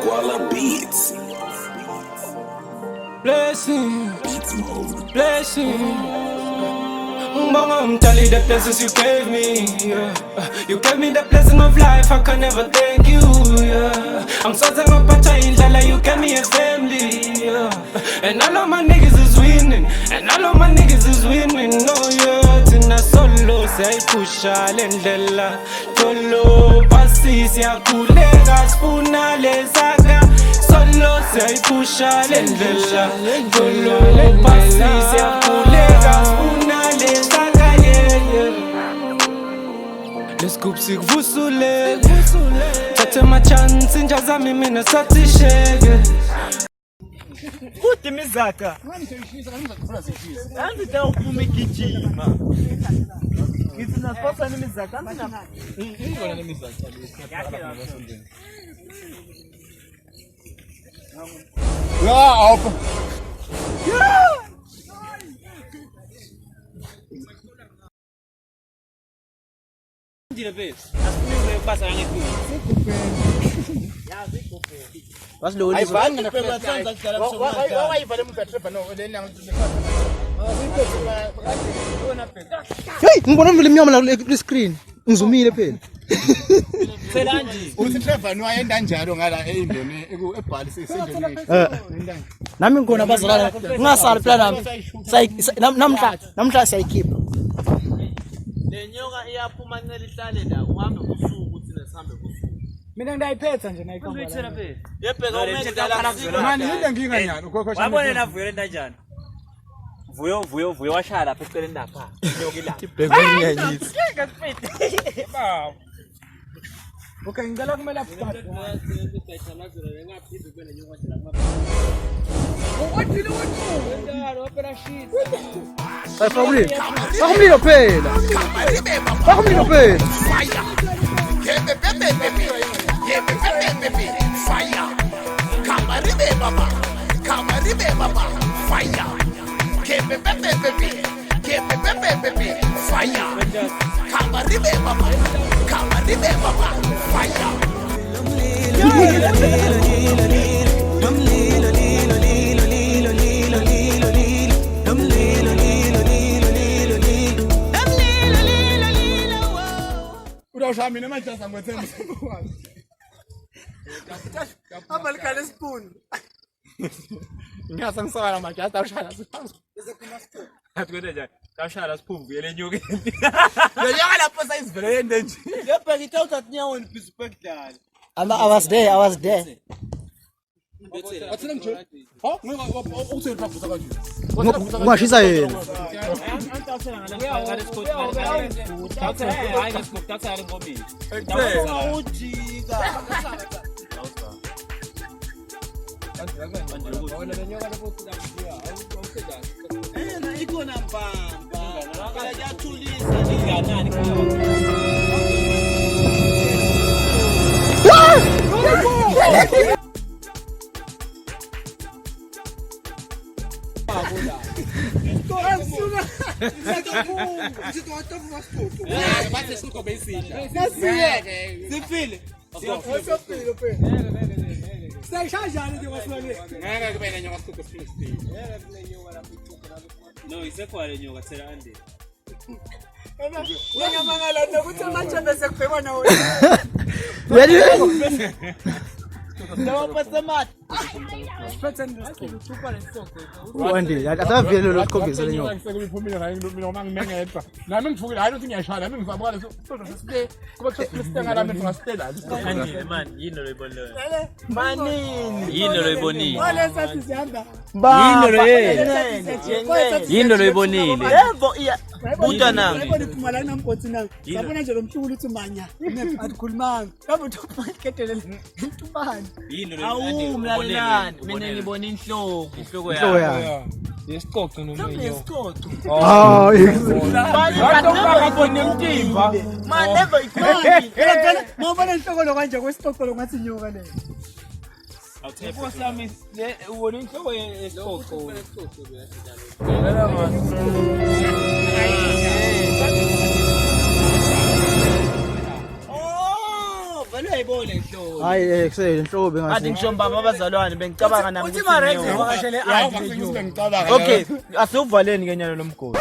Guala Beats. Blessing, blessing. Mama, tell you the blessings you gave me. Yeah. You gave me the blessing of life, I can never thank you. Yeah. I'm so thankful for child, you gave me a family. Yeah. And all of my niggas is winning, and all of my niggas is winning. No, yeah, tina solo, say pusha lendela. Solo, pasisi ya kulega, spuna lezaga. Solo, say pusha lendela. Solo, pasisi ya kulega, spuna lezaga. Les coups sikuvusule thathe ma-chance inja zami mina sathisheke Kude imizaka anzi ta uphuma igijima ngithi nasiphothana imizaka anzi ngibona nemizaka awukho ndile bese asifune ukubasa ngekho yazi ikophe wasiloli ayivanga naphela sanza kudala kusona wayivale umgatreva no leni hey ngibona vele imnyama la ku screen ngizumile phela phela nje uthi Trevor no ayenda njalo ngala eindoni ebhali sesendoni nami ngikona bazalana ngasali phela nami namhla siyayikhipha lenyoka iyaphuma ncela ihlale la uhambe usuku uthi nesihambe usuku mina ngiyayiphetha nje nayikhomba uyithela phela yebheka umenze dala mani yile nginga nyalo wabona na vuyo lenta njani vuyo washaya lapha eceleni lapha inyoka ilapha ibheke ngiyayithi baba okay ngicela kumele aphume Sakumlilo phela sakumlilo phela udawushaya mina manje sangwethemba amalikale spoon ngiyasangisala manje adawushaya siphansi athwele njani kashaya siphuvu yelenyoka lenyaka lapho sayizivele yende nje yebheka itawuthi atinyaweni bispectral I was there athina nje ha ukuthini bavuza kanje ungashisa yena ikhona mpamba ayathulisa nginganani no isekwale nyoka thela ande uyamangala nokuthi manje bese kubhekwa nawe wande atavele lo khombisa lenyoka sekuliphumile noma ngimengedwa nami ngivukile hayi ukuthi ngiyashaya nami ngivabukala sodwa sesike kuba kusithenga nami ngastela kanjani man yini loyibonile manini yini loyibonile wale sathi sihamba yini loyibonile yebo buta nami yabona iphuma la nampoti nami yabona nje lo mhlukulu uthi manya adikhulumanga kabe uthophaketelele intumani yini loyibonile awumlalelani mina ngibona inhloko yayo yesicoco nomunye yesicoco man never ikhona mawubona inhloko lo kanje kwesicoco lo ngathi nyoka le awuthepha sami ubona inhloko yesicoco uyayibona inhlobo. Hayi kusenhlobo Athi ngathi. ngisho mbaba abazalwane bengicabanga nami. Uthi Marezi ukuthi uvakashele Hawu Andre ngifike Joe. ngicabanga. okay, asiuvaleni kenyalo lomgodi.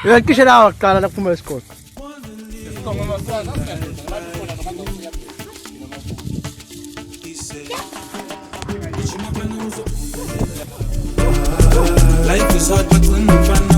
Uyakishe la waqala la kuphuma isikole. Life is hard but when I'm fun